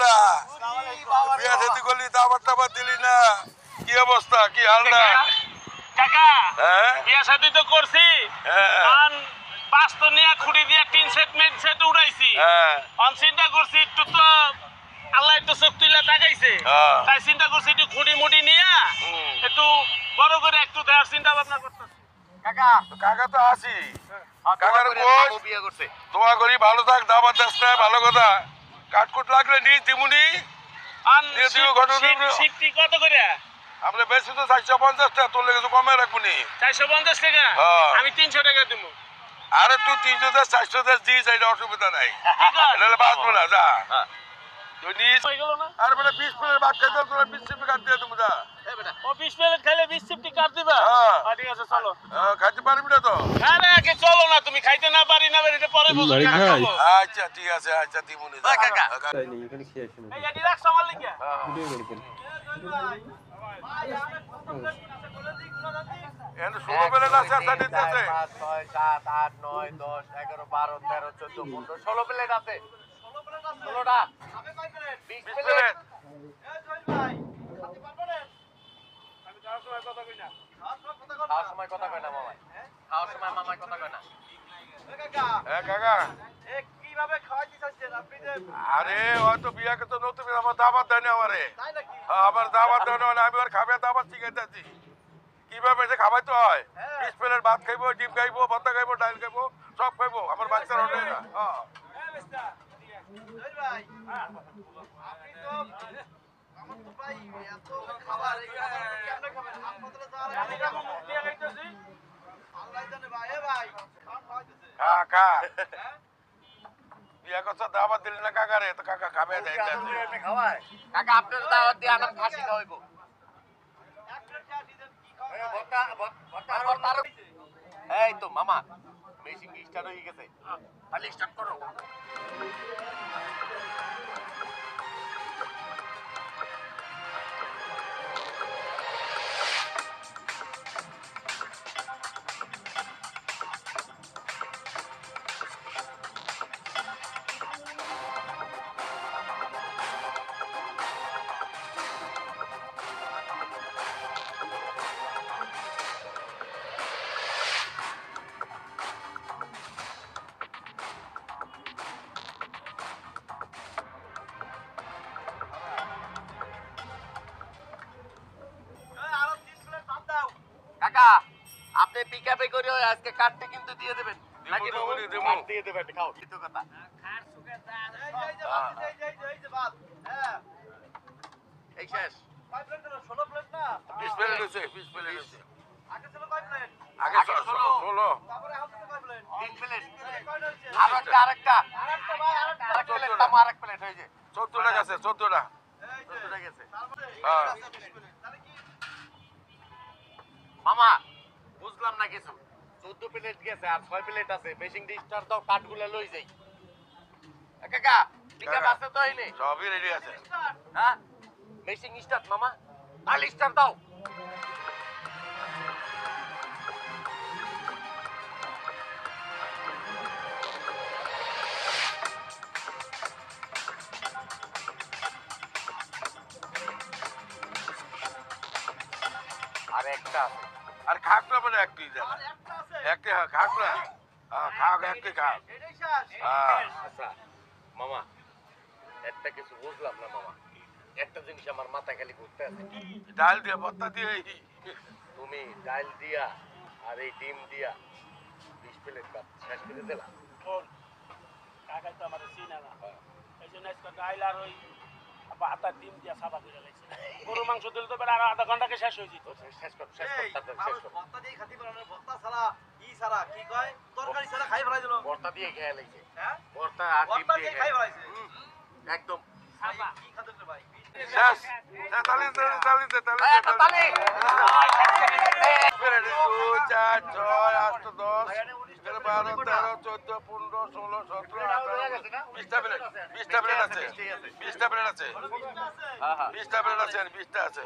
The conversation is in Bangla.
বেটা বিয়া শাদি করলি দাবার দিলি না কি অবস্থা কি হালটা কাকা হ্যাঁ বিয়া শাদি তো করছি আন পাঁচ তো নিয়ে খুঁড়ি দিয়ে তিন সেট মেন সেট উড়াইছি অন চিন্তা করছি একটু তো আল্লাহ একটু চোখ তুলে তাকাইছে তাই চিন্তা করছি একটু খুঁড়ি মুড়ি নিয়ে একটু বড় করে একটু দেওয়ার চিন্তা ভাবনা করতেছি কাকা কাকা তো আছি কাকার বউ বিয়ে করছে দোয়া করি ভালো থাক দাবার দেশ না ভালো কথা কাটকুট লাগলে নি দিমুনি আন দিয়ে দিও ঘটনা সিফটি কত করে আমরা বেশি তো 450 টাকা তোর লেগে তো কমে রাখবুনি 450 টাকা আমি 300 টাকা দেবো আরে তুই 300 দেশ 400 দেশ দিয়ে যাই অসুবিধা নাই ঠিক আছে তাহলে বাঁচবো না যা তুই নিস হয়ে গেল না আর বেটা 20 প্লেট ভাত খাইতে তোরা 20 টাকা কাট দিয়ে দেবো যা ও 20 প্লেট খেলে 20 সিফটি কাট দিবা ঠিক আছে চলো খাইতে পারবি না তো আরে আগে চলো না তুমি খাইতে না পারি না এটা পরে বুঝো আচ্ছা ঠিক আছে আচ্ছা দিমুনি কাকা এখানে খেয়ে আসুন এই এডি রাখ সামাল লিখা ভিডিও করে করে এন্ড 16 প্লেট আছে আর দিতে আছে 5 6 7 8 9 10 11 12 13 14 15 16 প্লেট আছে 16টা আমি কয় প্লেট 20 প্লেট খাওয়ার সময় কথা কয় না মামা খাওয়ার সময় মামা কথা কয় না কাকা কিভাবে খাওয়াইতে চাচ্ছেন আপনি যে আরে হয়তো বিয়াকে তো নতুন আমার দাবাত দেয় না আমারে তাই নাকি আমার দাবাত দেয় না আমি আর খাবে দাবাত শিখাইতেছি কিভাবে যে খাবাই তো হয় 20 প্লেট ভাত খাইবো ডিম খাইবো ভর্তা খাইবো ডাল খাইবো সব খাইবো আমার বাচ্চার হবে না ভাই আপনি তো আমার তো ভাই এত খাবার এই খাবার কেমনে খাবেন হাসপাতালে যাওয়ার আমি কাকু মুখ দিয়ে খাইতেছি আল্লাহ জানে ভাই ভাই খান খাওয়াইতেছে কাকা বিয়া কথা দাবাত দিলি না কাকা রে তো কাকা খাবে দেখতে খাওয়ায় কাকা আপনার দাওয়াত দিয়ে আনাম খাসি খাওয়াইবো এক প্লেট চা দিবেন কি খাওয়ায় ভর্তা এই তো মামা মেশিন স্টার্ট হয়ে গেছে খালি স্টার্ট করো কাকা আপনি পিকআপে করে আজকে কাটতে কিন্তু দিয়ে দেবেন নাকি দেবো দিয়ে দেবেন খাও কিন্তু কথা এই শেষ 5 প্লেট না 16 প্লেট না 20 প্লেট হইছে 20 প্লেট হইছে আগে ছিল 5 প্লেট আগে 16 তারপরে হাতে 5 প্লেট 3 প্লেট আরেকটা আরেকটা ভাই আরেকটা প্লেট দাম আরেক প্লেট হয়েছে 14 টাকা আছে 14 টাকা 14 টাকা গেছে হ্যাঁ তাহলে কি মামা বুঝলাম না কিছু 14 প্লেট গেছে আর 6 প্লেট আছে মেশিং ডিস্টার দাও কাটগুলো লই যাই কাকা পিকআপ আছে তো এনে সবই রেডি আছে হ্যাঁ মেশিং স্টার্ট মামা আর স্টার্ট দাও আর একটা আছে আর খাক না বলে একটু দেন আর একটা আছে একটা খাক না খাক একটা খাক এটাই শেষ আচ্ছা মামা একটা কিছু বুঝলাম না মামা একটা জিনিস আমার মাথা খালি ঘুরতে আছে ডাল দিয়ে ভর্তা দিয়ে তুমি ডাল দিয়া আর এই ডিম দিয়া 20 প্লেট ভাত শেষ করে দিলা শোন কাকা তো আমার চিনা না এই জন্য আজকে ডাইল আর ওই ভাত আর ডিম দিয়া সাদা করে লাইছে গরু মাংস দিলে তো আর আধা ঘন্টাকে শেষ হয়ে যেত শেষ কর তাড়াতাড়ি শেষ কর ভর্তা দিয়ে খাতি পারে ভর্তা ছাড়া ই ছাড়া কি কয় তরকারি ছাড়া খাই ফেলাই দিল ভর্তা দিয়ে খেয়ে লাইছে হ্যাঁ ভর্তা আর ডিম ভর্তা দিয়ে দিয়ে খাই ফেলাইছে একদম সাদা কি খাতে ভাই শেষ তালি তালি তালি 4 6 8 10 12 13 14 15 16 17 18 20টা প্লেট 20টা প্লেট আছে 20টা প্লেট আছে 20টা প্লেট আছে 20টা আছে